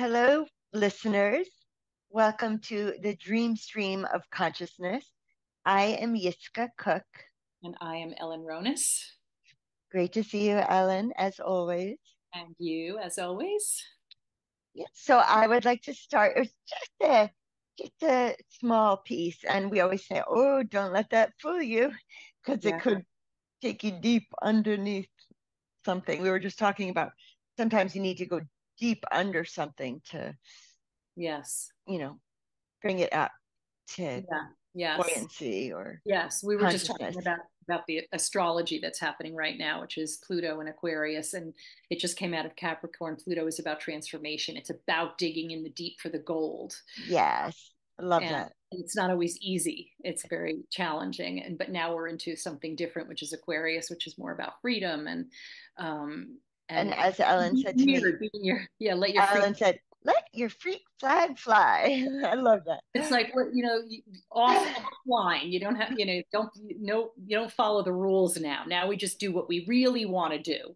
Hello, listeners. Welcome to the Dream Stream of Consciousness. I am Yiskah Cook. And I am Ellen Ronis. Great to see you, Ellen, as always. And you, as always. Yeah, so I would like to start with just a small piece, and we always say, "Oh, don't let that fool you," because it Yeah. could take you deep underneath something. We were just talking about sometimes you need to go deep under something to, Yes. you know, bring it up to Yeah. Yes. buoyancy or Yes. We were just consciousness. talking about the astrology that's happening right now, which is Pluto and Aquarius, and it just came out of Capricorn. Pluto is about transformation. It's about digging in the deep for the gold, Yes, I love and that. it's not always easy. It's very challenging. And but now we're into something different, which is Aquarius, which is more about freedom um And and as Ellen said to me, yeah, let your free. Ellen said, let your freak flag fly. I love It's that. like offline. You don't have, don't no, you don't follow the rules now. Now we just do what we really want to do,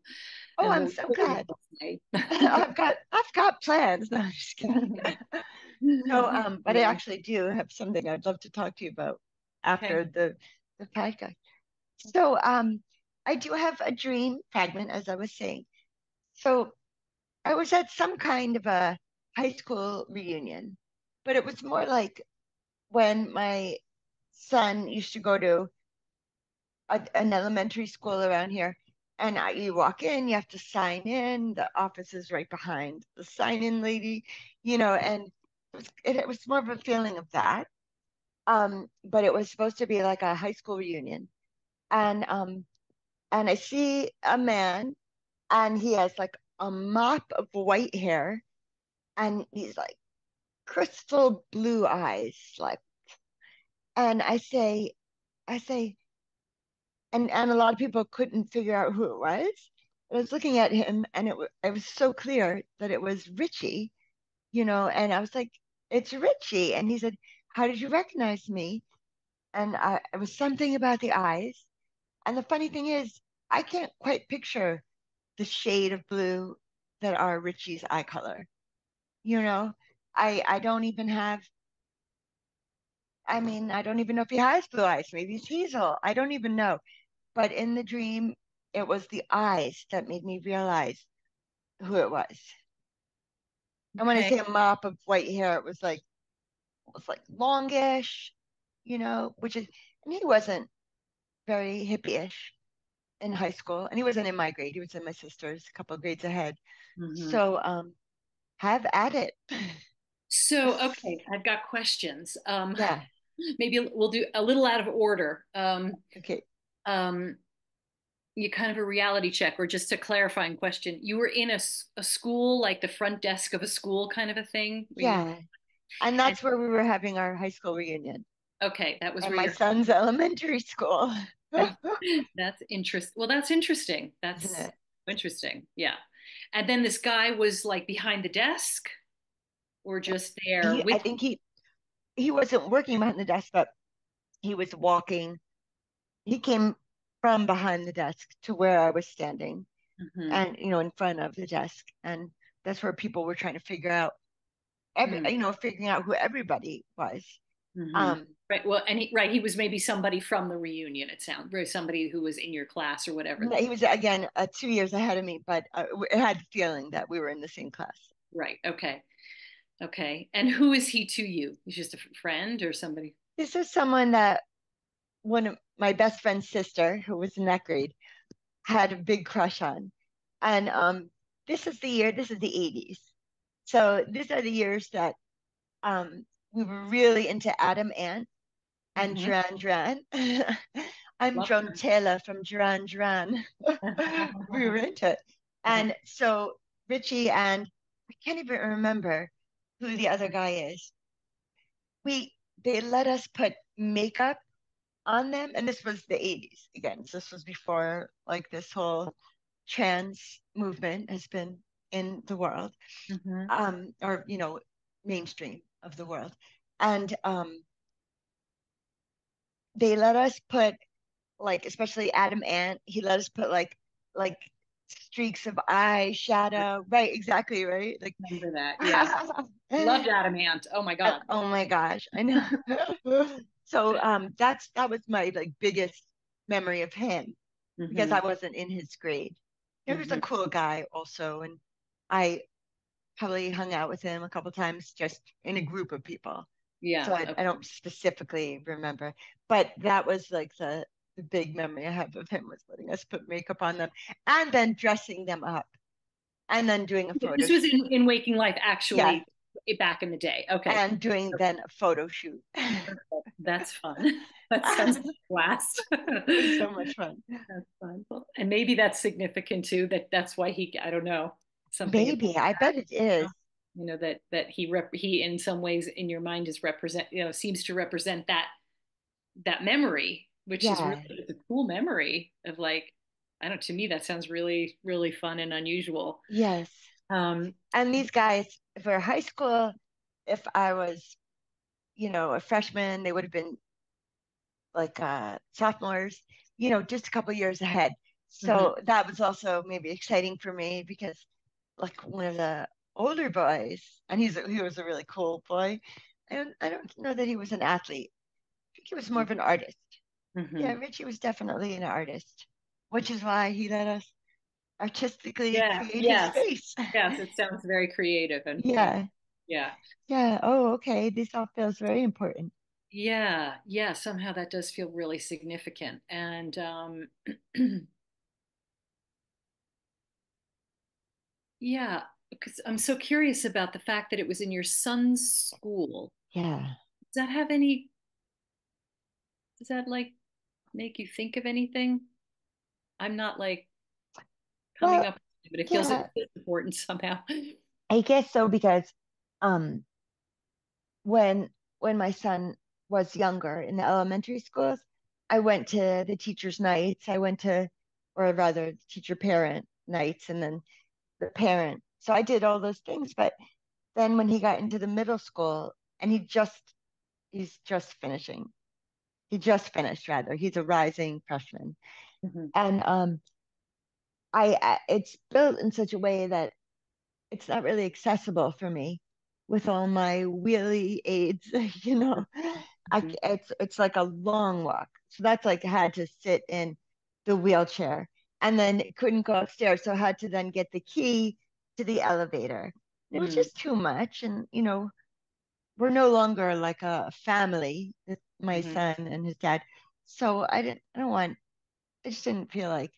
Oh, and I'm what so we really glad. want to say. I've got plans. No, I'm just kidding. No, but I Yeah. actually do have something I'd love to talk to you about Okay. after the podcast. So, I do have a dream fragment, as I was saying. So I was at some kind of a high school reunion, but it was more like when my son used to go to an elementary school around here. And you walk in, you have to sign in. The office is right behind the sign in lady, and it was more of a feeling of that. But it was supposed to be like a high school reunion. And I see a man, and he has like a mop of white hair, and he's like crystal blue eyes, like. And I say, and a lot of people couldn't figure out who it was. I was looking at him, and it was so clear that it was Richie, and I was like, "It's Richie," and he said, "How did you recognize me?" And it was something about the eyes. And the funny thing is, I can't quite picture the shade of blue that are Richie's eye color. You know, I don't even have. I mean, I don't even know if he has blue eyes. Maybe he's hazel. I don't even know. But in the dream, it was the eyes that made me realize who it was. And when I Okay. say a mop of white hair, it was like longish, which is, and he wasn't very hippie-ish in high school, and he wasn't in my grade. He was in my sister's, a couple of grades ahead. Hmm. So, have at it. So, okay, I've got questions. Yeah. Maybe we'll do a little out of order. Okay. Um, you kind of a reality check, or just a clarifying question. You were in a school, like the front desk of a school, kind of a thing. Were you? Yeah. And And that's where we were having our high school reunion, okay, that was and where my you're. son's elementary school. That's interesting. Well, that's interesting. Isn't That's it? interesting. Yeah. And then this guy was like behind the desk or just there I with think he wasn't working behind the desk, but he was walking. He came from behind the desk to where I was standing, you. Hmm. and in front of the desk, and that's where people were trying to figure out figuring out who everybody was. Hmm. Um, Right. Well, and he was maybe somebody from the reunion. It sounds right. Somebody who was in your class or whatever. he was again 2 years ahead of me, but I had the feeling that we were in the same class. Right. Okay. Okay. And who is he to you? He's just a friend or somebody? This is someone that one of my best friend's sister, who was in that grade, had a big crush on. And this is the 80s. So these are the years that we were really into Adam Ant and Hmm. Duran Duran. I'm Love Joan Taylor from Duran Duran. We were into it. And so Richie and I can't even remember who the other guy is. We They let us put makeup on them, and this was the 80s again. So this was before like this whole trans movement has been in the world, Hmm. or mainstream of the world. And they let us put, like, especially Adam Ant, he let us put like streaks of eye shadow. Right, exactly, right? Like, Remember that. Yeah. Loved Adamant. Oh my God. oh my gosh, I know. So that was my like biggest memory of him because Hmm. I wasn't in his grade. He was a Hmm. cool guy also, and I probably hung out with him a couple times just in a group of people. So Yeah. I don't specifically remember, but that was like the big memory I have of him was letting us put makeup on them and then dressing them up and then doing a photo This was shoot. in Waking Life, Yeah, actually, back in the day. Okay. and doing then a photo shoot. That's fun. That sounds like It a blast. was so much fun. That's fun. Well, and maybe that's significant too, that's why I don't know, something about Maybe, I bet it is. that, that he in some ways in your mind is represent, seems to represent that memory, which is really Yeah, it's a cool memory of like, I don't, to me, that sounds really, really fun and unusual. yes. Um, And these guys, for high school, if I was, a freshman, they would have been like sophomores, just a couple years ahead. mhm. So that was also maybe exciting for me because like one of the older boys, and he was a really cool boy. I don't know that he was an athlete. I think he was more of an artist. Yeah, Mhm. Richie was definitely an artist, which is why he let us artistically Yeah, create his yes, face. yes, it sounds very creative and Yeah, yeah. yeah. Oh, okay. This all feels very important. Yeah, yeah, somehow that does feel really significant. And yeah, because I'm so curious about the fact that it was in your son's school. Yeah. Does that have any, does that like make you think of anything? I'm not like coming Well, up, but yeah, it feels important somehow. I guess so because um when my son was younger in the elementary schools, I went to the teachers' nights. I went to, or rather, teacher parent nights, and then the parent. So I did all those things. But then when he got into the middle school, and he's just finishing. He just finished, rather. He's a rising freshman, Mhm. and it's built in such a way that it's not really accessible for me with all my wheelie aids, you know. Mhm. It's like a long walk. So that's like I had to sit in the wheelchair and then couldn't go upstairs. So I had to then get the key to the elevator. It was Mhm. just too much. And, we're no longer like a family, my Mhm. son and his dad. So I just didn't feel like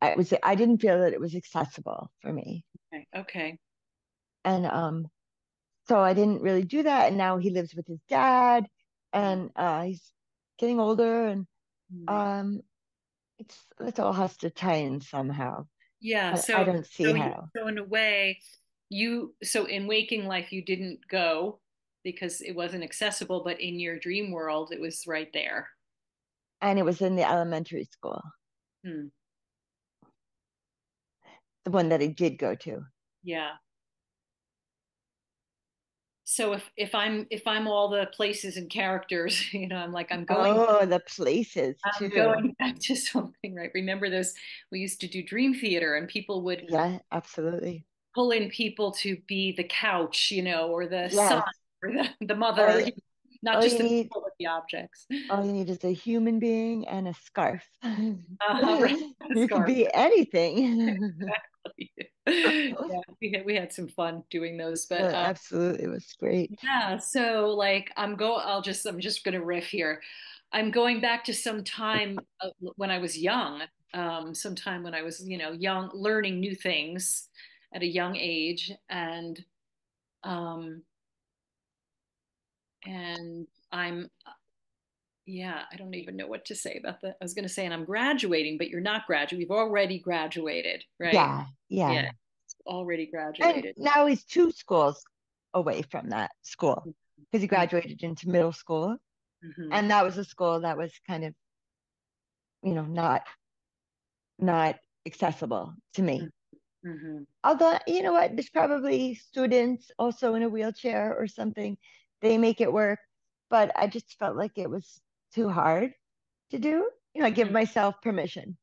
I didn't feel that it was accessible for me. Okay. Okay. And so I didn't really do that. And now he lives with his dad, Mhm. and he's getting older, and Mhm. um, it all has to tie in somehow. Yeah, But I don't see how. so in a way, so in waking life you didn't go because it wasn't accessible, but in your dream world it was right there. And it was in the elementary school, Hmm. the one that I did go to. Yeah. So if I'm all the places and characters, I'm like Oh, the places I'm too. going back to something, right? Remember those, we used to do dream theater and people would Yeah, absolutely. pull in people to be the couch, or the son Yes. or the All mother, you, not all just you the need, people but the objects. all you need is a human being and a scarf. Right, You could scarf. be anything. Yeah, we had some fun doing those, but Absolutely, it was great. yeah. So like I'm just gonna riff here. I'm going back to some time when I was young, sometime when I was young, learning new things at a young age, um, and I'm yeah, I don't even know what to say about that. I was gonna say, and I'm graduating, but you're not graduating. You've already graduated, right? Yeah, Yeah, yeah. already And graduated. now he's two schools away from that school because he Mm-hmm. graduated into middle school. Mm-hmm. And that was a school that was kind of, not accessible to me. Mm-hmm. Although, you know what, there's probably students also in a wheelchair or something. They make it work. But I just felt like it was too hard to do. I give myself permission.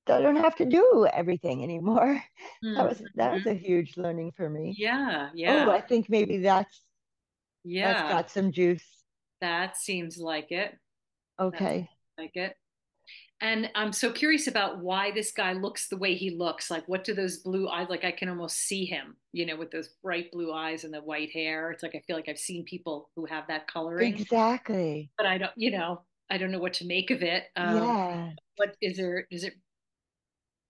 I don't have to do everything anymore. That was Mhm. a huge learning for me. Yeah, Oh, yeah, I think maybe that's yeah. got some juice. That seems like it. That Okay. seems like it. And I'm so curious about why this guy looks the way he looks. Like, what do those blue eyes, like I can almost see him, with those bright blue eyes and the white hair. It's like I feel like I've seen people who have that coloring, Exactly. but I don't know what to make of it. Yeah. What is there, does it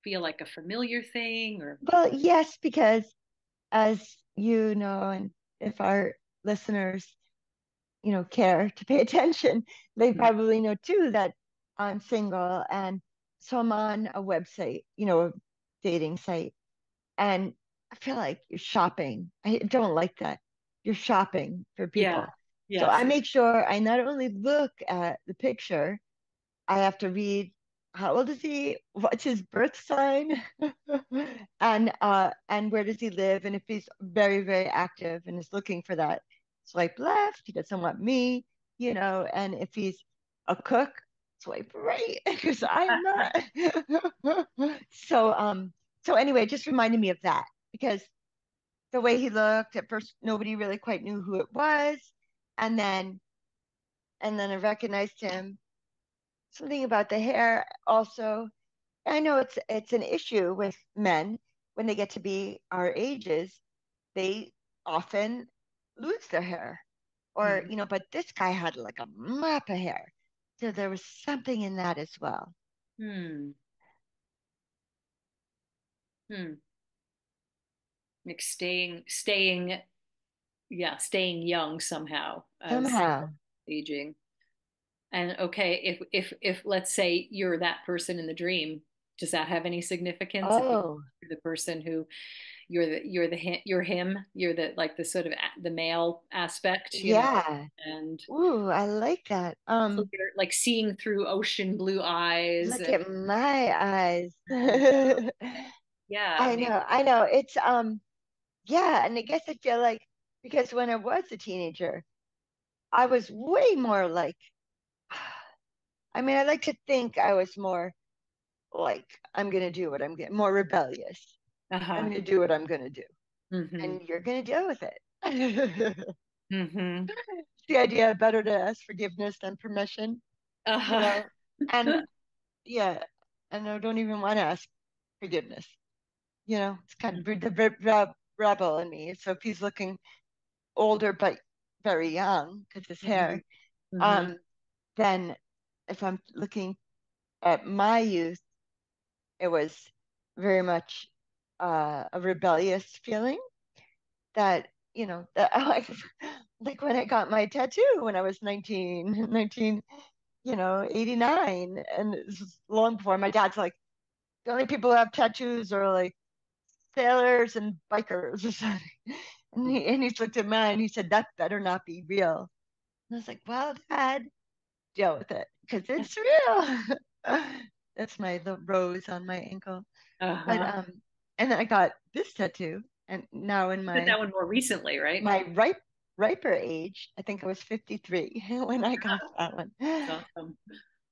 feel like a familiar thing or? Well, yes, because as you know, and if our listeners, care to pay attention, they Mhm. probably know too that I'm single. And so I'm on a website, a dating site. And I feel like you're shopping. I don't like that. You're shopping for Yeah. people. So I Yes. make sure I not only look at the picture, I have to read how old is he, what's his birth sign, and where does he live, and if he's very, very active and is looking for that, swipe left. He doesn't want me, and if he's a cook, swipe right because I am not. So anyway, it just reminded me of that because the way he looked at first, nobody really quite knew who it was, and then I recognized him. Something about the hair also. I know it's an issue with men when they get to be our ages. They often lose their hair, or Hmm. but this guy had like a mop of hair, so there was something in that as well. Hmm. Hmm. Like staying young somehow as Somehow. aging. And okay, if let's say you're that person in the dream, does that have any significance? If Oh, you're the person who you're him, you're the like the sort of the male aspect, yeah. and Ooh, I like that. so you're like seeing through ocean blue eyes, Look at my eyes. and yeah, maybe. I know. It's yeah, and I guess I feel like because when I was a teenager, I was way more like I mean, I like to think I was more like I'm gonna do what I'm getting more rebellious. I'm Uh-huh. gonna do what I'm gonna do, Mm-hmm. and you're gonna deal with it. It's Mm-hmm. the idea better to ask forgiveness than permission, you Uh-huh. know. And yeah, and I don't even want to ask forgiveness. It's kind of the rebel in me. So if he's looking older but very young because his Mm-hmm. hair, Mm-hmm. um, then if I'm looking at my youth, it was very much a rebellious feeling that that like when I got my tattoo when I was 19, 89, and this was long before my dad's like the only people who have tattoos are like sailors and bikers or something. And he's looked at mine and he said, that better not be real. And I was like, well, Dad, deal with it because it's real. That's the rose on my ankle. But Uh-huh. and then I got this tattoo, and now in Did that my one more recently, right? my riper age, I think I was 53 when I got that one. That's awesome.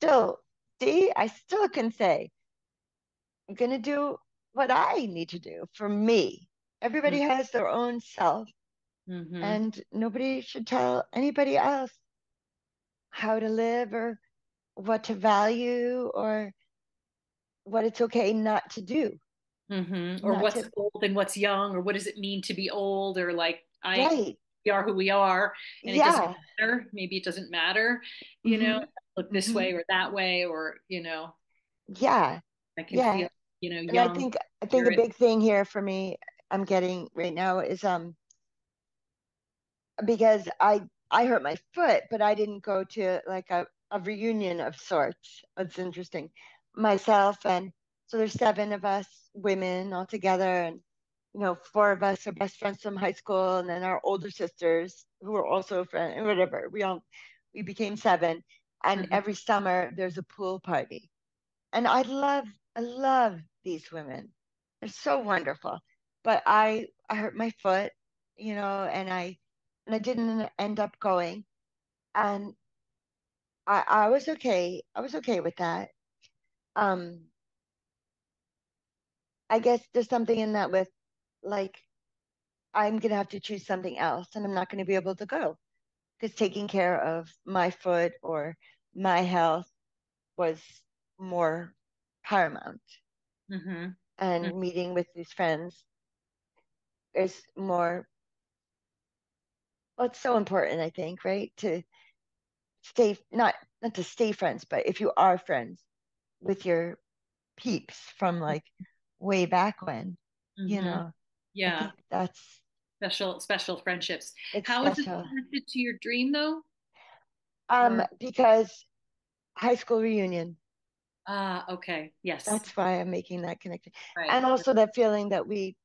Still, see, I still can say I'm gonna do what I need to do for me. Everybody has their own self, Mm-hmm. and nobody should tell anybody else how to live or what to value or what it's okay not to do. Mm-hmm. Or Not what's to, old and what's young, or what does it mean to be old, or like right. we are who we are, and it doesn't Yeah. matter. Maybe it doesn't matter, you know, Hmm. look this Hmm. way or that way, or Yeah. I can Yeah. feel, And I young, think I think a spirit. big thing here for me I'm getting right now is because I hurt my foot, but I didn't go to like a reunion of sorts. It's interesting. Myself and so there's seven of us women all together, and four of us are best friends from high school, and then our older sisters who are also friends, whatever. We became seven, and Hmm. every summer there's a pool party, and I love these women. They're so wonderful. But I hurt my foot, and I didn't end up going. And I was okay. I was okay with that. Um, I guess there's something in that with like I'm gonna have to choose something else and I'm not gonna be able to go because taking care of my foot or my health was more paramount. Hmm. And meeting with these friends is more, well, it's so important, I think, right? To stay, not to stay friends, but if you are friends with your peeps from like way back when, you Hmm. know, I Yeah. think that's Special friendships. it's How is it special. connected to your dream though? Or Because high school reunion, okay. Yes. that's why I'm making that connection. Right. And also that feeling that we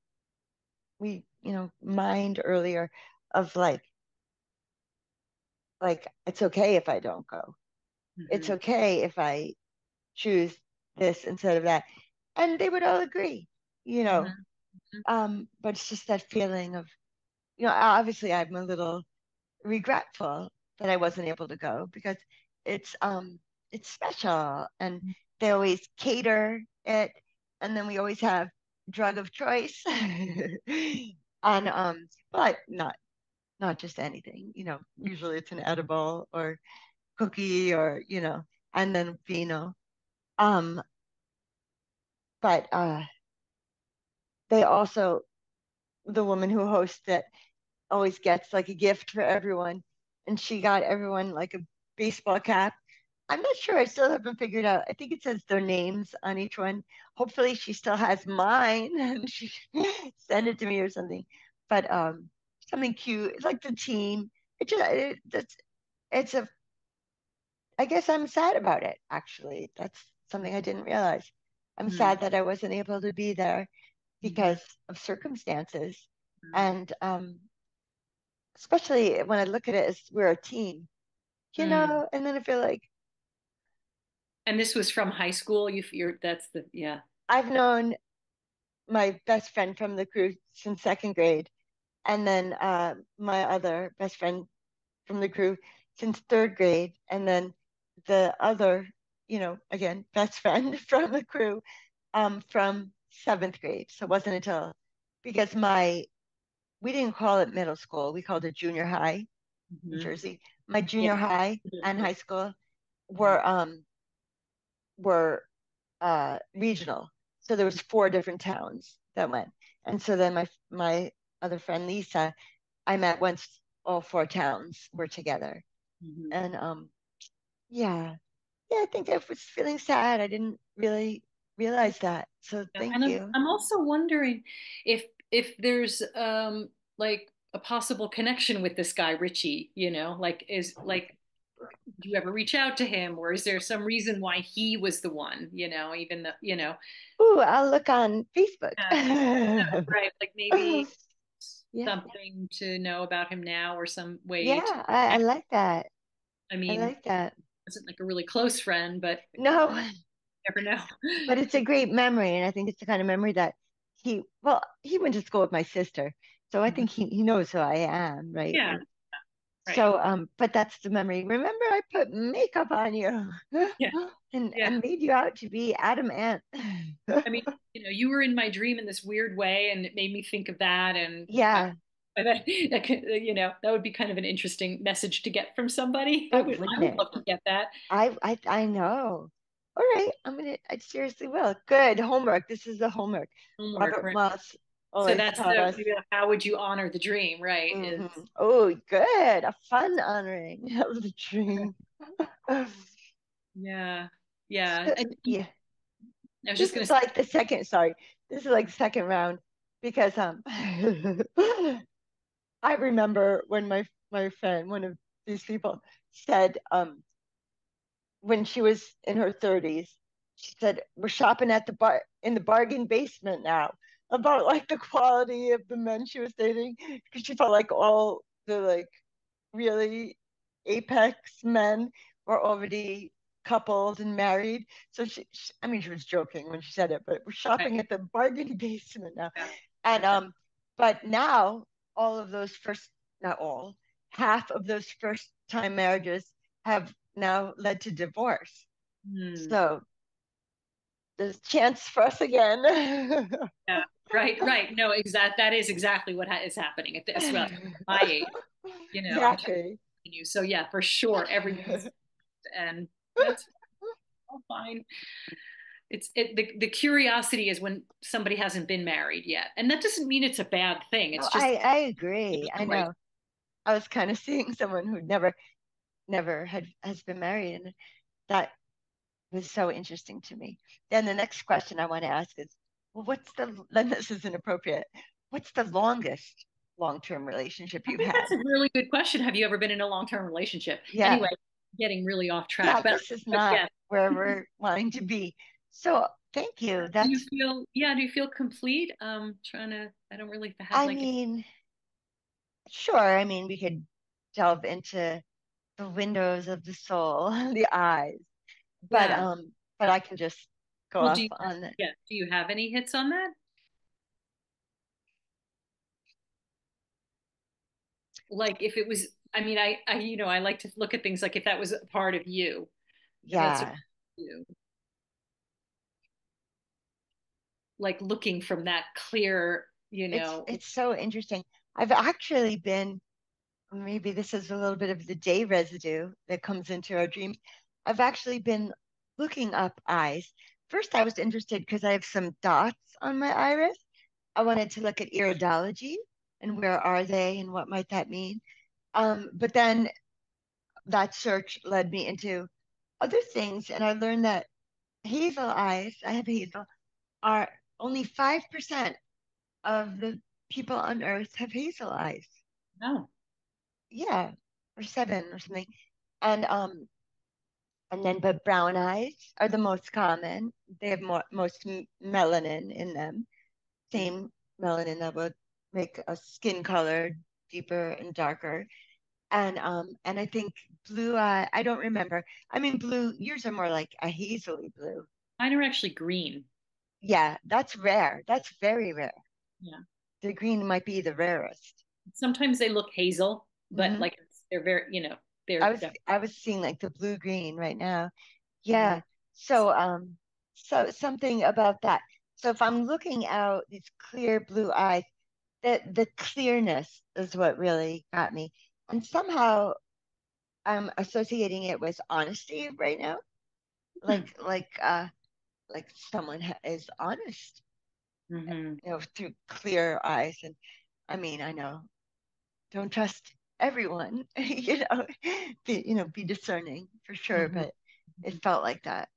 mined earlier of like it's okay if I don't go. It's Hmm. okay if I choose this instead of that. And they would all agree, you know. Hmm. But it's just that feeling of, obviously I'm a little regretful that I wasn't able to go because it's um it's special and they always cater it and then we always have drug of choice and but not just anything, usually it's an edible or cookie or and then vino. Um but they also, the woman who hosts it always gets like a gift for everyone. And she got everyone like a baseball cap. I'm not sure. I still haven't figured out. I think it says their names on each one. Hopefully she still has mine and she send it to me or something. But something cute. It's like the team. It's a I guess I'm sad about it actually. That's something I didn't realize. I'm Hmm. sad that I wasn't able to be there Hmm. because of circumstances. And especially when I look at it as we're a team, Hmm. and then I feel like And this was from high school. You're that's the yeah. I've known my best friend from the crew since second grade, and then my other best friend from the crew since third grade, and then the other, again, best friend from the crew from seventh grade. So it wasn't until because we didn't call it middle school, we called it junior high in Hmm. Jersey. My Yeah. junior high and high school were regional. So there was four different towns that went. And so then my other friend Lisa, I met once all four towns were together. Hmm. And yeah. Yeah, I think I was feeling sad. I didn't really realize that. So Yeah, and thank I'm you. I'm also wondering if there's like a possible connection with this guy Richie, like is like do you ever reach out to him or is there some reason why he was the one, even though, Ooh, I'll look on Facebook. yeah, right, like maybe Yeah. something to know about him now or some way to Yeah, I connect. like that. I I mean, like that. wasn't like a really close friend, but No, never know. but it's a great memory, and I think it's the kind of memory that he went to school with my sister, so I Mhm. think he knows who I am, right? Yeah, Like, right. so, but that's the memory. Remember, I put makeup on you Yeah, yeah. and made you out to be Adam Ant. I mean, you were in my dream in this weird way, and it made me think of that. And Yeah, that could, that would be kind of an interesting message to get from somebody. I oh, would, I wouldn't would it? love to get that I know. All right, I seriously will. Good homework. This is the homework. homework, Robert right? Moss So always that's taught the us. how would you honor the dream, right? Hmm. Is Oh, good. A fun honoring of the dream. yeah, yeah. So, And yeah, I was just this gonna is say, like the second. Sorry, this is like the second round because I remember when my friend, one of these people, said when she was in her 30s, she said, "We're shopping at the bar in the bargain basement now," about like the quality of the men she was dating because she felt like all the like really apex men were already coupled and married. So I mean, she was joking when she said it, but we're right, shopping at the bargain basement now. yeah, And okay. but now all of those first, not all, half of those first time marriages have now led to divorce. Hmm. So there's chance for us again. Yeah, right. No, exact. That is exactly what is happening at this, well, my age. I'm telling Exactly. you. So yeah, for sure, everything's and that's all fine. The curiosity is when somebody hasn't been married yet, and that doesn't mean it's a bad thing. No, It's just I agree. I the right. know. I was kind of seeing someone who never has been married, and that was so interesting to me. Then the next question I want to ask is, well, then this is inappropriate. What's the longest long-term relationship I you've think had? that's a really good question. Have you ever been in a long-term relationship? Yeah. Anyway, getting really off Yeah, track, this is but not yeah. where we're wanting to be. So thank you. Do you feel, yeah, do you feel complete? Trying to, I don't really have I like, mean, sure. I mean, we could delve into the windows of the soul, the eyes, but yeah. um, but I can just go Well, off on the, do you have any hits on that? Like if it was, I mean, I like to look at things like if that was a part of you, if that's yeah. you, like looking from that clear, It's so interesting. I've actually been, maybe this is a little bit of the day residue that comes into our dreams. I've actually been looking up eyes. First, I was interested because I have some dots on my iris. I wanted to look at iridology and where are they and what might that mean. But then that search led me into other things, and I learned that hazel eyes, I have hazel, are only 5% of the people on Earth have hazel eyes. no, Yeah, or seven or something. And and then but brown eyes are the most common. They have most melanin in them. Same melanin that would make a skin color deeper and darker. And I think blue eye, I don't remember. I mean blue, yours are more like a hazily blue. mine are actually green. Yeah, that's rare. That's very rare. Yeah. The green might be the rarest. Sometimes they look hazel, but Hmm. like they're very, I they're was I was seeing like the blue green right now. yeah. Yeah. So something about that. So if I'm looking out these clear blue eyes, the clearness is what really got me. And somehow I'm associating it with honesty right now. Hmm. Like someone is honest, Hmm. through clear eyes. And I mean, I know, don't trust everyone, be discerning for sure, Hmm. but it felt like that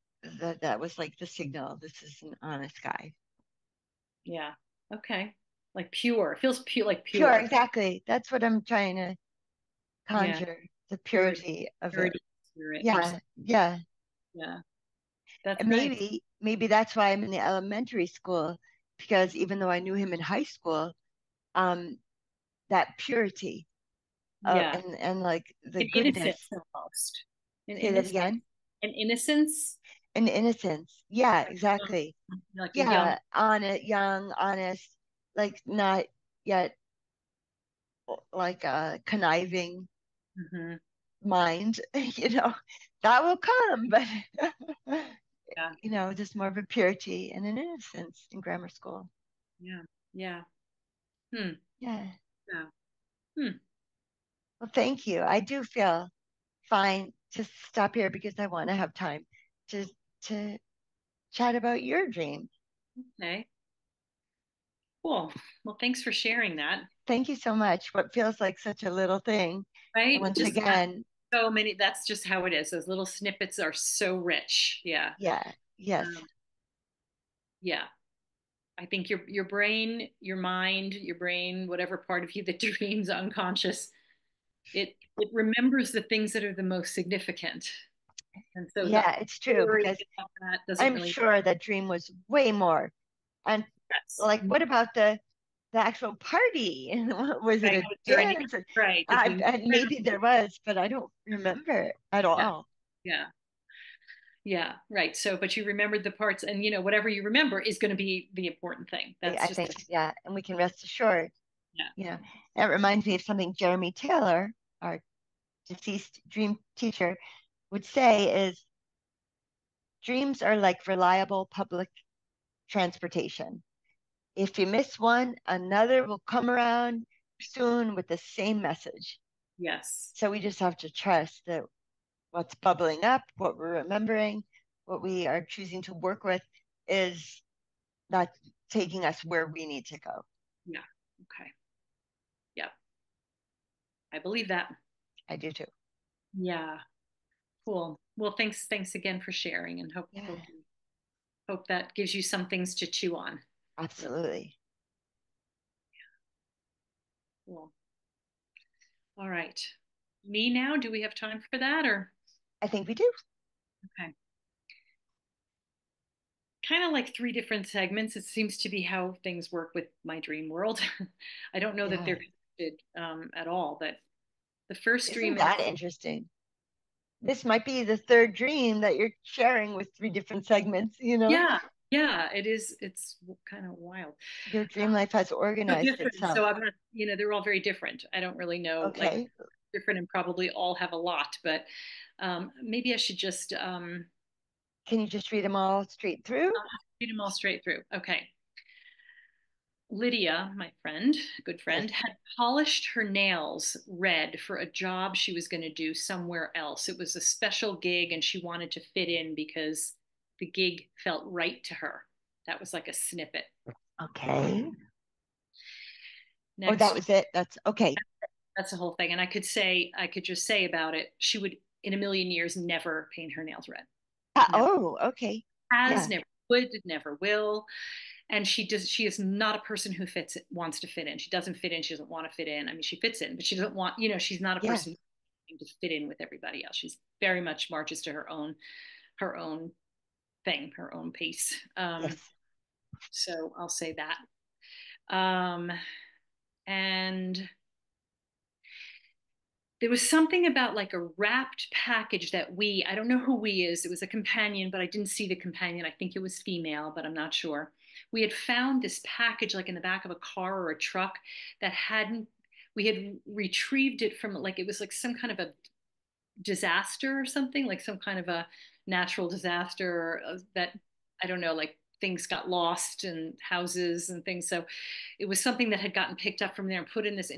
was like the signal. This is an honest guy. Yeah. Okay. Like pure. It feels pure, like Pure, pure. exactly. That's what I'm trying to Yeah. conjure, the Purity, purity of it. purity, spirit, or Yeah, something. yeah. Yeah. That's And nice. maybe that's why I'm in the elementary school, because even though I knew him in high school, um, that purity, Yeah. and like the An innocence goodness. almost. An Say that innocence. again. An innocence. And innocence. Yeah, Like exactly. like a young. Yeah, on it, young, honest, like not yet like a conniving Hmm. mind, that will come, but Yeah. just more of a purity and an innocence in grammar school. Yeah. Yeah. Hmm. Yeah. Yeah. Hmm. Well, thank you. I do feel fine to stop here because I want to have time to to chat about your dream. Okay. Cool. Well, thanks for sharing that. Thank you so much. What feels like such a little thing. And Right? once Just again, so many. That's just how it is. Those little snippets are so rich. Yeah. yeah, yes, Um, yeah. I think your brain, your mind, your brain, whatever part of you that dreams unconscious, it remembers the things that are the most significant. And so the yeah, it's true worry because about that doesn't I'm really sure that dream was way more. And stress. like, what about the actual party? And was it Right. a Was there any dance? right? Did you And maybe there was, but I don't remember it at yeah. all. Yeah. Yeah. Right. So but you remembered the parts and whatever you remember is going to be the important thing. That's I just think, yeah, and we can rest assured. yeah. You know, that reminds me of something Jeremy Taylor, our deceased dream teacher, would say is dreams are like reliable public transportation. If you miss one, another will come around soon with the same message. Yes. So we just have to trust that what's bubbling up, what we're remembering, what we are choosing to work with is not taking us where we need to go. Yeah. Okay. Yeah. I believe that. I do too. Yeah. Cool. Well, thanks again for sharing, and Yeah, hope that gives you some things to chew on. absolutely. Cool. All right. Me now? Do we have time for that or? I think we do. Okay. Kind of like three different segments. It seems to be how things work with my dream world. I don't know that Yeah. they're connected at all, but the first Isn't dream that is, interesting? This might be the third dream that you're sharing with three different segments, you know? yeah, yeah, it is. It's kind of wild. Your dream life has So organized different. So itself. I'm not, they're all very different. I don't really know, like, Okay. different and probably all have a lot, but maybe I should just Can you just read them all straight through? read them all straight through. Okay. Lydia, my friend, good Yes. friend, had polished her nails red for a job she was going to do somewhere else. It was a special gig and she wanted to fit in because the gig felt right to her. That was like a snippet. Okay. Oh, that Next, was it. That's okay. that's the whole thing. And I could just say about it, she would, in a million years, never paint her nails red. Never Oh, okay. has, Yeah. never would, never will. And she is not a person who wants to fit in. She doesn't fit in. She doesn't want to fit in. I mean, she fits in, but she doesn't want, she's not a Yeah. person to fit in with everybody else. She's very much marches to her own thing, her own pace. Yes. So I'll say that. Um, and there was something about like a wrapped package that I don't know who we is. It was a companion, but I didn't see the companion. I think it was female, but I'm not sure. We had found this package like in the back of a car or a truck that hadn't, we had retrieved it from like, it was like some kind of a disaster or something, like some kind of a natural disaster that, I don't know, like things got lost and houses and things. So it was something that had gotten picked up from there and put in this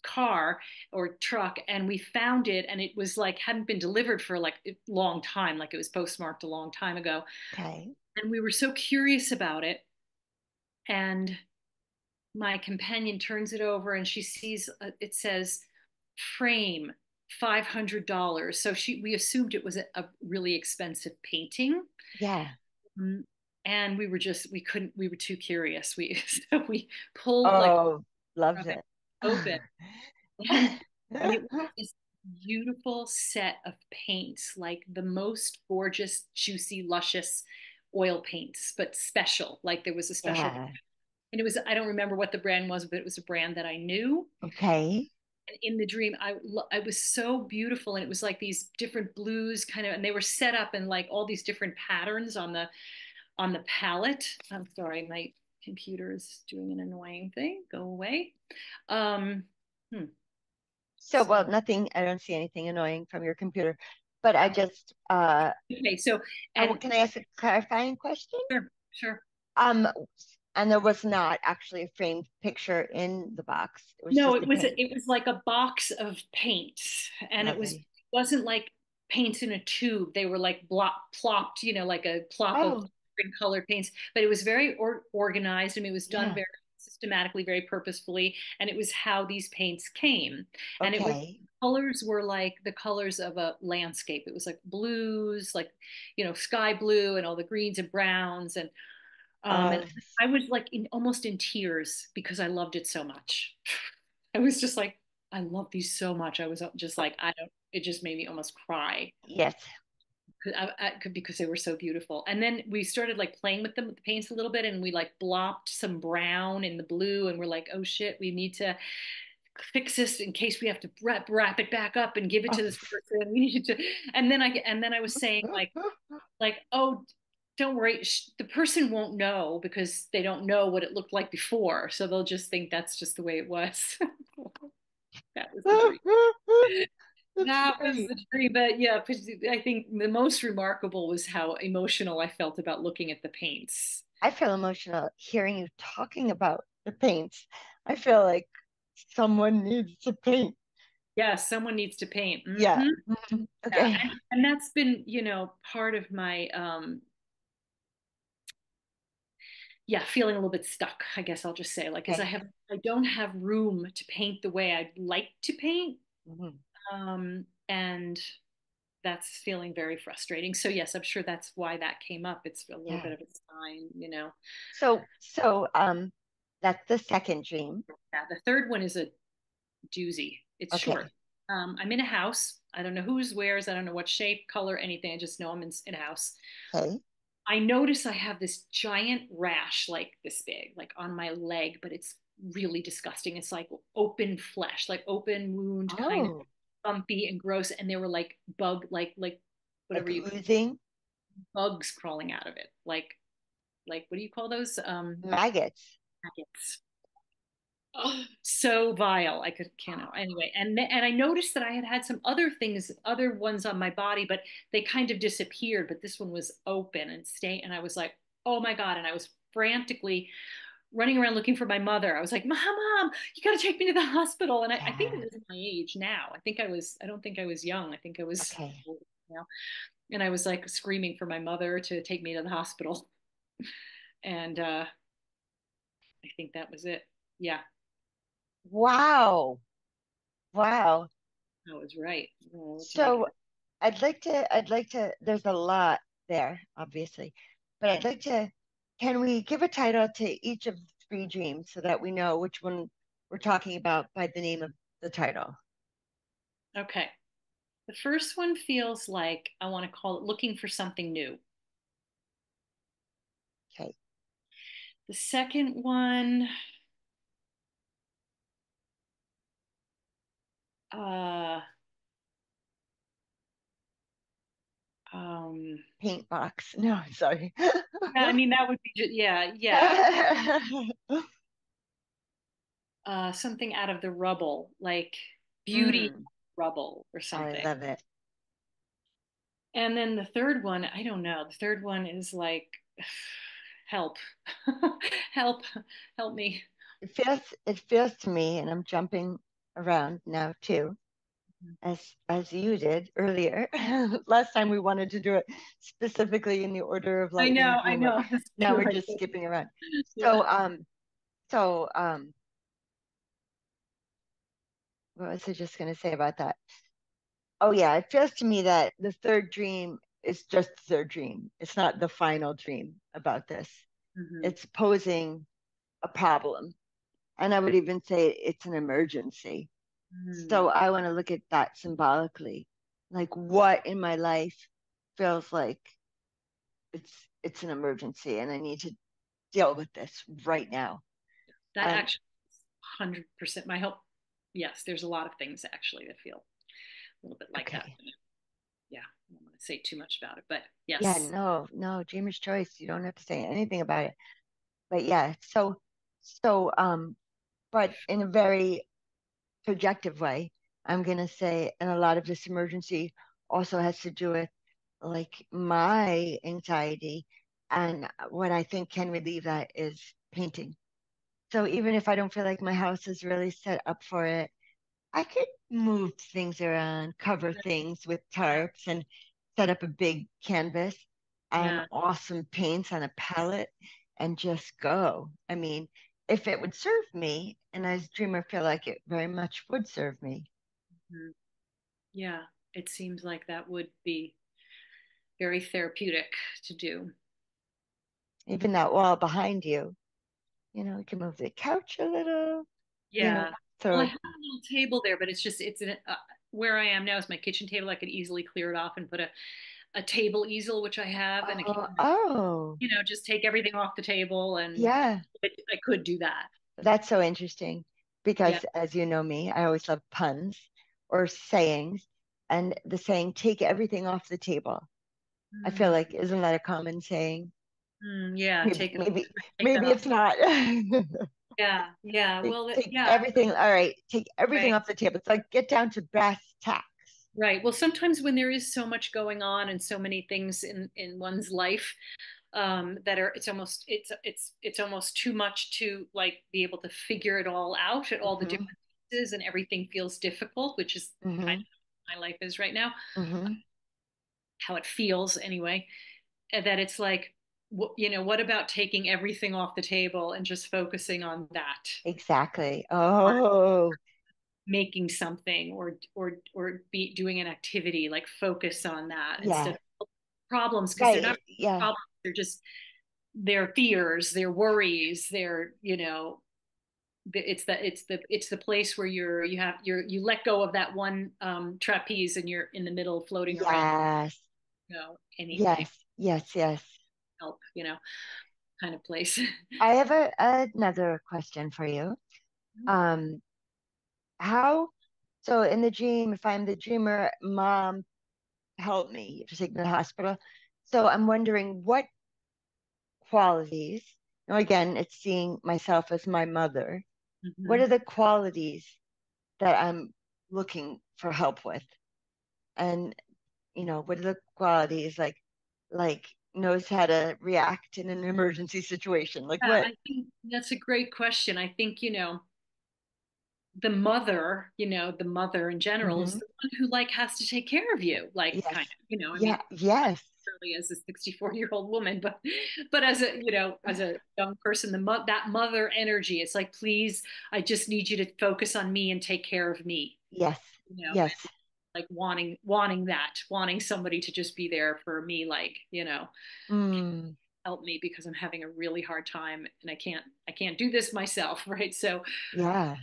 car or truck, and we found it, and it was like hadn't been delivered for like a long time, like it was postmarked a long time ago, Okay. and we were so curious about it. And my companion turns it over and she sees it says frame $500. So we assumed it was a really expensive painting. Yeah. Mm, and we couldn't, we were too curious. So we pulled like Oh, loves it it. open, and it was this beautiful set of paints, like the most gorgeous, juicy, luscious oil paints, but special. Like there was a special, Yeah. and it was, I don't remember what the brand was, but it was a brand that I knew. Okay. And in the dream, I was so beautiful, and it was like these different blues kind of, and they were set up in like all these different patterns on the palette. I'm sorry, my computer is doing an annoying thing. Go away. Um, hmm. So, well, So nothing, I don't see anything annoying from your computer, but I just, okay, so and can I ask a clarifying question? sure, sure. Um, and there was not actually a framed picture in the box. It was No, just a paint. it was like a box of paints, and Lovely. it wasn't like paints in a tube. They were like plopped, like a plop of Oh, different colored paints. But it was very organized. I mean, it was done yeah. very systematically, very purposefully, and it was how these paints came. And it was Okay. colors were like the colors of a landscape. It was like blues, like sky blue, and all the greens and browns, and Oh, I was like almost in tears because I loved it so much. I was just like, I love these so much. I was just like, I don't, it just made me almost cry yes. because they were so beautiful. And then we started like playing with them with the paints a little bit, and we like blopped some brown in the blue, and we're like, oh shit, we need to fix this in case we have to wrap it back up and give it Oh. to this person. We need to, and then I was saying like, oh, don't worry, the person won't know because they don't know what it looked like before, so they'll just think that's just the way it was. That was the dream. That's that was great. the dream. But yeah, I think the most remarkable was how emotional I felt about looking at the paints. I feel emotional hearing you talking about the paints. I feel like someone needs to paint. Yeah, someone needs to paint. Yeah. Yeah, Okay. and that's been, part of my yeah, feeling a little bit stuck, I guess I'll just say, like, is Okay. I don't have room to paint the way I'd like to paint. Mhm. And that's feeling very frustrating. So yes, I'm sure that's why that came up. It's a little Yeah. bit of a sign. So that's the second dream. Yeah, the third one is a doozy. It's short. Okay. I'm in a house. I don't know whose where's. I don't know what shape, color, anything. I just know I'm in a house. Okay. I notice I have this giant rash, like this big, like on my leg, but it's really disgusting. It's like open flesh, like open wound, kind of Oh, bumpy and gross. And there were like like like whatever you oozing bugs crawling out of it, like what do you call those? maggots. Maggots. Oh, so vile. I can't know. Anyway, and I noticed that I had had some other things, other ones on my body, but they kind of disappeared. But this one was open and stay, and I was like, oh my God! And I was frantically running around looking for my mother. I was like, Mom, you got to take me to the hospital. And I think Yeah. it was my age now. I don't think I was young. I think I was Okay. old now. And I was like screaming for my mother to take me to the hospital. And I think that was it. Yeah, Wow. Wow. I was right. To make So there's a lot there, obviously, but I'd like to, can we give a title to each of the three dreams so that we know which one we're talking about by the name of the title? okay. The first one feels like I want to call it looking for something new. Okay. The second one, uh, um, Paint box. No, sorry. yeah, I mean that would be just, yeah. Something out of the rubble, like beauty Mm, rubble or I something. love it. And then the third one, I don't know. The third one is like, help, help, help me. It feels to me, and I'm jumping around now too, as you did earlier. Last time we wanted to do it specifically in the order of letting you I dream it. know. That's Now true. we're just skipping around. Yeah. So so what was I just gonna say about that? Oh yeah, it feels to me that the third dream is just the third dream. It's not the final dream about this. Hmm. It's posing a problem. And I would even say it's an emergency. So Hmm. I want to look at that symbolically. Like what in my life feels like it's an emergency and I need to deal with this right now. That And actually is 100% my hope. Yes, there's a lot of things actually that feel a little bit like that. okay. Yeah, I don't want to say too much about it, but Yeah, yes. no, dreamer's choice. You don't have to say anything about it. But yeah, so but in a very projective way, I'm gonna say, and a lot of this emergency also has to do with like my anxiety. And what I think can relieve that is painting. So even if I don't feel like my house is really set up for it, I could move things around, cover things with Yeah, tarps, and set up a big canvas and yeah. awesome paints on a palette and just go. I mean, if it would serve me, and as a dreamer, feel like it very much would serve me. Mhm. Yeah, it seems like that would be very therapeutic to do. Even that wall behind you, you can move the couch a little, you know, Yeah. Well, throw I it. have a little table there, but where I am now is my kitchen table. I could easily clear it off and put a table easel, which I have, and Oh, oh, just take everything off the table, and yeah. I could do that. That's so interesting Yeah. because, as you know me, I always love puns or sayings. And the saying, take everything off the table. I feel Mm, like, isn't that a common saying? yeah. Maybe, maybe, Take that maybe off. it's not. Yeah. Yeah. take, Well, take yeah. everything. All right, take everything Right. off the table. It's like get down to brass tacks. Right. Well, sometimes when there is so much going on and so many things in one's life, that are it's almost too much to like be able to figure it all out at all the Hmm. different pieces, and everything feels difficult, which is kind Hmm. of my life is right now, Hmm. how it feels anyway. And that it's like, what about taking everything off the table and just focusing on that, Exactly. on Oh, making something, or be doing an activity, like focus on that instead yeah. of problems, because they're not Right. Yeah. problems, they're just their fears, their worries, their, it's the place where you let go of that one trapeze, and you're in the middle floating around, Yes. anything Yes. Yes. Yes. help, kind of place. I have another question for you. Um, how, so in the dream, if I'm the dreamer, mom help me to take me to the hospital. So I'm wondering what qualities, now again, it's seeing myself as my mother. What Hmm. are the qualities that I'm looking for help with? And, what are the qualities like knows how to react in an emergency situation? Like Yeah, what? I think that's a great question. I think, the mother in general is Hmm. the one who like has to take care of you, like Yes. kind of, I mean, Yeah. Yes. certainly as a 64-year-old woman, but as a young person, that mother energy, it's like, please, I just need you to focus on me and take care of me, Yes. and Yes. like wanting somebody to just be there for me, like, Mm, help me because I'm having a really hard time and I can't do this myself, right? So, yeah.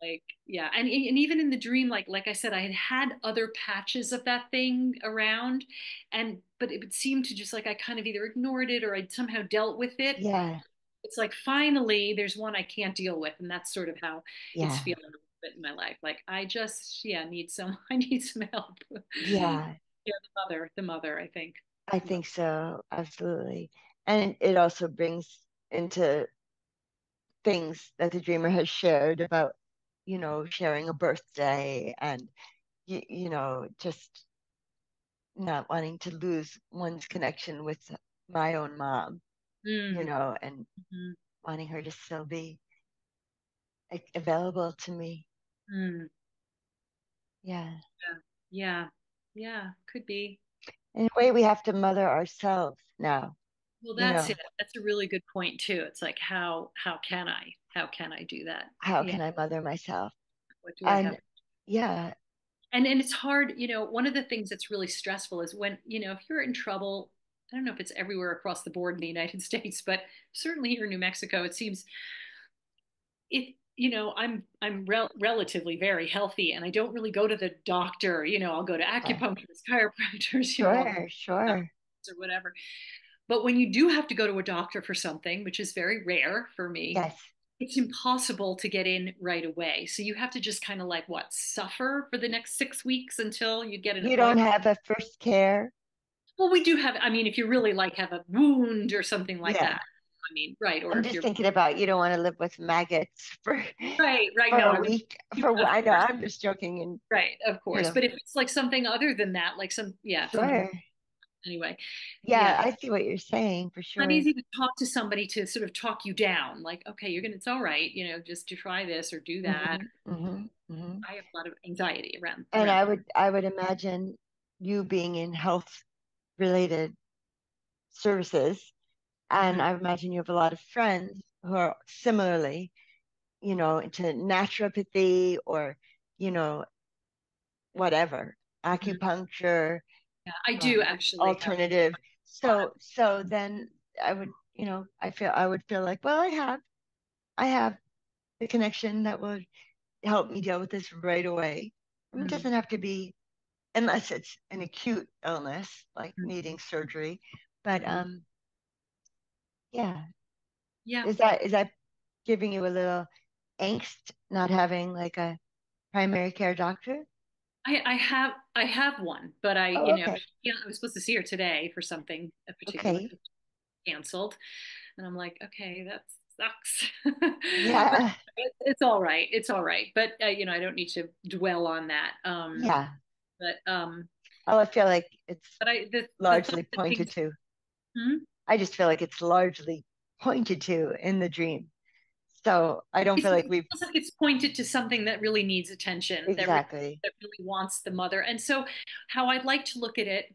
like, yeah, and even in the dream, like I said, I had other patches of that thing around, and but it would seem to just, like, I kind of either ignored it or I somehow dealt with it. Yeah. It's like finally there's one I can't deal with, and that's sort of how it's Yeah. feeling a little bit in my life. Like, I just, yeah, need some I need some help. Yeah. Yeah, the mother, I think. I The mother. think so. Absolutely. And it also brings into things that the dreamer has shared about, sharing a birthday and, just not wanting to lose one's connection with my own mom, Mm, and mhm, wanting her to still be available to me. mm, Yeah. yeah, yeah, yeah, could be. In a way, we have to mother ourselves now, Well, you that's know, it. That's a really good point too. It's like, how can I do that? how Yeah. can I mother myself? What do I have? And yeah, And it's hard, one of the things that's really stressful is when, if you're in trouble. I don't know if it's everywhere across the board in the United States, but certainly here in New Mexico, it seems I'm relatively very healthy, and I don't really go to the doctor. I'll go to yeah, acupuncturists, chiropractors, all sure, that, sure. or whatever. But when you do have to go to a doctor for something, which is very rare for me, Yes. it's impossible to get in right away. So you have to just kind of, like, what, suffer for the next 6 weeks until you get an You don't appointment. have a first care. Well, we do have, I mean, if you really, like, have a wound or something like Yeah. that. I mean, right. Or I'm if just you're thinking about you don't want to live with maggots for right. for No, a I would, week. of I know course. I'm just joking and Right. Of you course. know, But if it's like something other than that, like something, sure. anyway, Yeah, yeah. I see what you're saying for Not sure. easy to talk to somebody to sort of talk you down, like, okay, it's all right, just to try this or do that. Hmm. Hmm. Hmm. I have a lot of anxiety around And around. I would imagine you being in health related services, and Mhm. I imagine you have a lot of friends who are similarly, into naturopathy or, you know, whatever, Mhm. acupuncture, Yeah, I do actually have alternative. a lot of. So then I would, I would feel like, well, I have the connection that would help me deal with this right away. It Mhm. doesn't have to be unless it's an acute illness like Mhm. needing surgery. But Mhm. yeah, Yeah, is that giving you a little angst not having like a primary care doctor? I have one, but Oh, okay. yeah, I was supposed to see her today for something a particular, Okay. canceled, and I'm like, okay, that sucks. But Yeah. it's all right. It's all right. But I don't need to dwell on that. Yeah. But Oh, I feel like it's the thought largely that pointed things. to. Hmm? I just feel like it's largely pointed to in the dream. So I don't feel like It we've feels like it's pointed to something that really needs attention, exactly. that really wants the mother. And so, how I'd like to look at it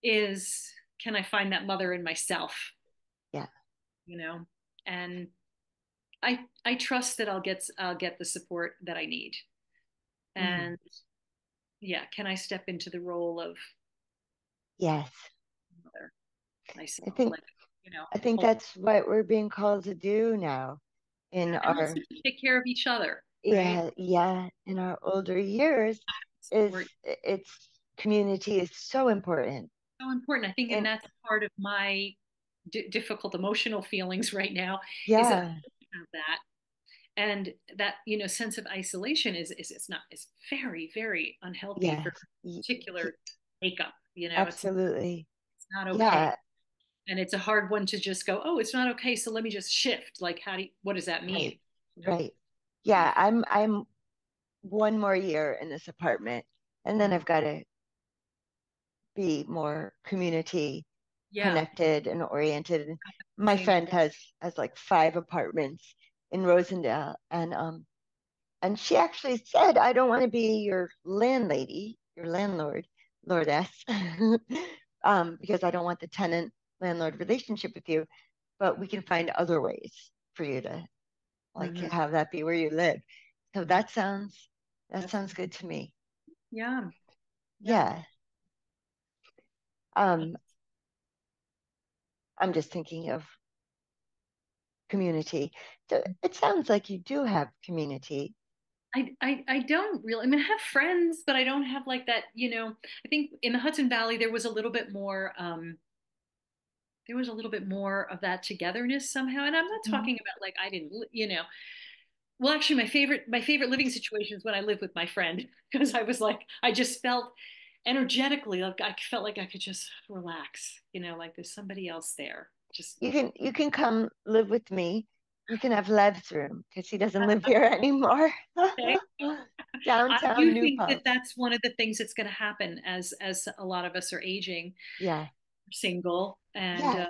is, can I find that mother in myself? Yeah. You know, and I trust that I'll get the support that I need. Mhm. And yeah, can I step into the role of Yes. mother I myself? think Like, you know, I think hold, that's what we're being called to do now in yeah, and also our to take care of each other, right? yeah, in our older years is Support it's community is so important. so important. I think, and And that's part of my difficult emotional feelings right now is that I yeah, don't have that, and that sense of isolation is it's not it's very very unhealthy for yes. y- particular makeup. Absolutely. It's not okay, Yeah, and it's a hard one to just go, oh, it's not okay, so let me just shift. Like, what does that mean? right. Right. Yeah, I'm one more year in this apartment and then Mhm. I've got to be more community Yeah, connected and oriented. My same. friend has like 5 apartments in Rosendale, and she actually said, "I don't want to be your landlady, your landlord, lordess, because I don't want the tenant landlord relationship with you. But we can find other ways for you to like Hmm. have that be where you live." So that That's sounds good to me. yeah, yeah. Yeah. Um, I'm just thinking of community. So it sounds like you do have community. I don't really. I mean, I have friends, but I don't have like that. I think in the Hudson Valley there was a little bit more. There was a little bit more of that togetherness somehow. And I'm not Mhm. talking about like I didn't, Well, actually, my favorite living situation is when I lived with my friend because I was like I just felt energetically like I felt like I could just relax. Like there's somebody else there. Just You can come live with me. You can have Lev's room because he doesn't live here anymore. okay. I Downtown do New think that Paltz. that's one of the things that's going to happen as a lot of us are aging, Yeah. single, and Yes.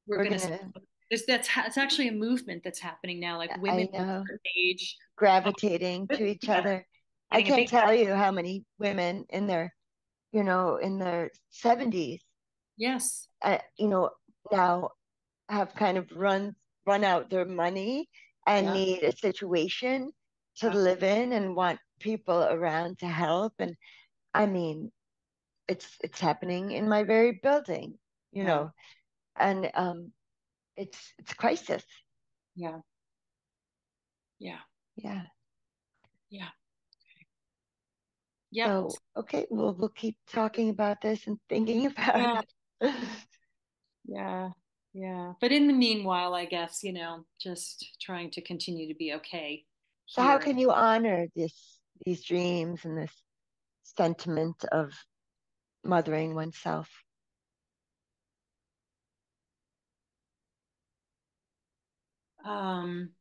we're We're going to. gonna. It's actually a movement that's happening now. Like women I of a know. certain age, are, Gravitating to each yeah, other. I getting a can't big tell you how many women in their, in their 70s, yes, you know, now have kind of run out their money and yeah, need a situation to yeah, live in and want people around to help. And I mean, it's happening in my very building, you yeah, know, and it's crisis. yeah, yeah, Yeah. yeah, yep, So okay, well we'll keep talking about this and thinking about yeah, it. yeah, yeah. But in the meanwhile, I guess just trying to continue to be okay So how here. can you honor these dreams and this sentiment of mothering oneself? Um,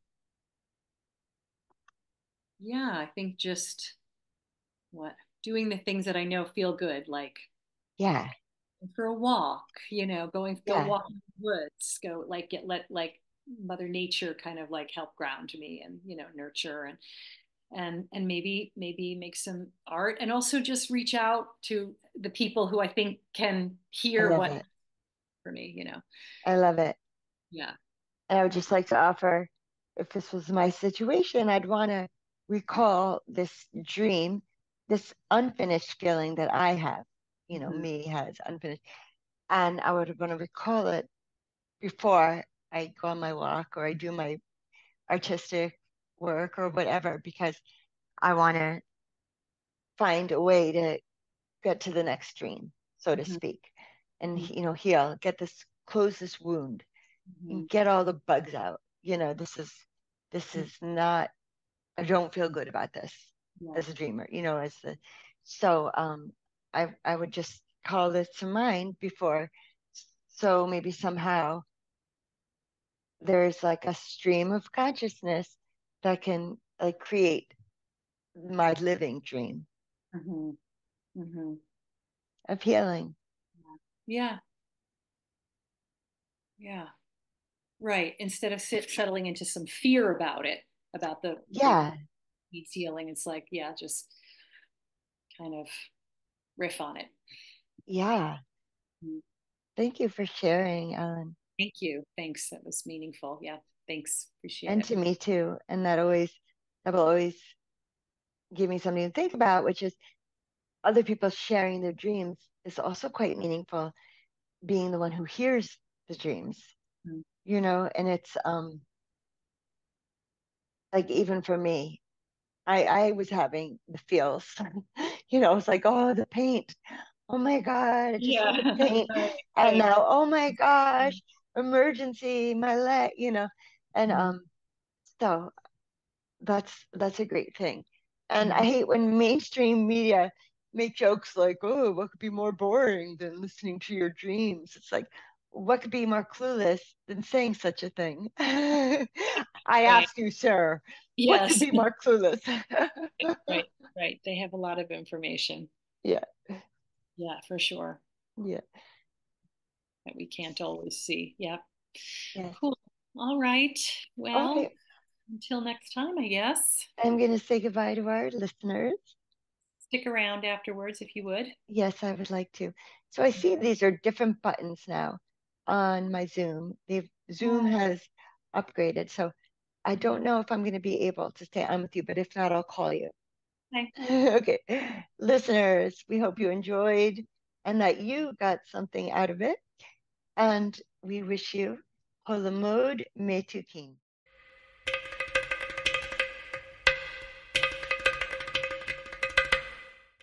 yeah, I think just what doing the things that I know feel good, like Yeah, for a walk, go yeah, walk in the woods, go like let like Mother Nature kind of like help ground me and nurture and maybe make some art and also just reach out to the people who I think can I hear love what it. for me. I love it. Yeah. And I would just like to offer, if this was my situation, I'd want to recall this dream, this unfinished feeling that I have, Hmm. me has unfinished. And I would want to recall it before I go on my walk or I do my artistic work or whatever, because I want to find a way to get to the next dream, so to Hmm. speak, and heal, get this, close this wound, Hmm. and get all the bugs out. This Hmm. is not. I don't feel good about this Yeah. as a dreamer. As the so I would just call this to mind before, so maybe somehow there's like a stream of consciousness that can like create my living dream Hmm. Hmm. of healing. Yeah. Yeah. Right. Instead of settling into some fear about it, about the Yeah, needs healing, it's like, yeah, just kind of riff on it. yeah. Mhm. Thank you for sharing, Ellen. Thank you. Thanks. That was meaningful. Yeah. Thanks. Appreciate And it. to me too. And that will always give me something to think about, which is other people sharing their dreams is also quite meaningful, being the one who hears the dreams, Mhm. and it's like even for me, I was having the feels, it's like, oh, the paint. Oh my God, I just saw the Yeah. paint. Right. And Right. now, oh my gosh, emergency, my leg. And Mhm. so that's a great thing. And I Mhm. hate when mainstream media make jokes like, oh, what could be more boring than listening to your dreams? It's like, what could be more clueless than saying such a thing? I Right. ask you, sir, what could Yes. be more clueless? Right. Right. They have a lot of information. Yeah, Yeah, for sure. yeah, That we can't always see. Yeah. yes. Cool. All right. All Well, right, until next time, I guess. I'm going to say goodbye to our listeners. Stick around afterwards if you would. Yes, I would like to. So I see these are different buttons now on my Zoom. Zoom Oh, has upgraded, so I don't know if I'm going to be able to stay on with you, but if not, I'll call you. okay. Okay. Listeners, we hope you enjoyed and that you got something out of it. And we wish you Holomod Metukin.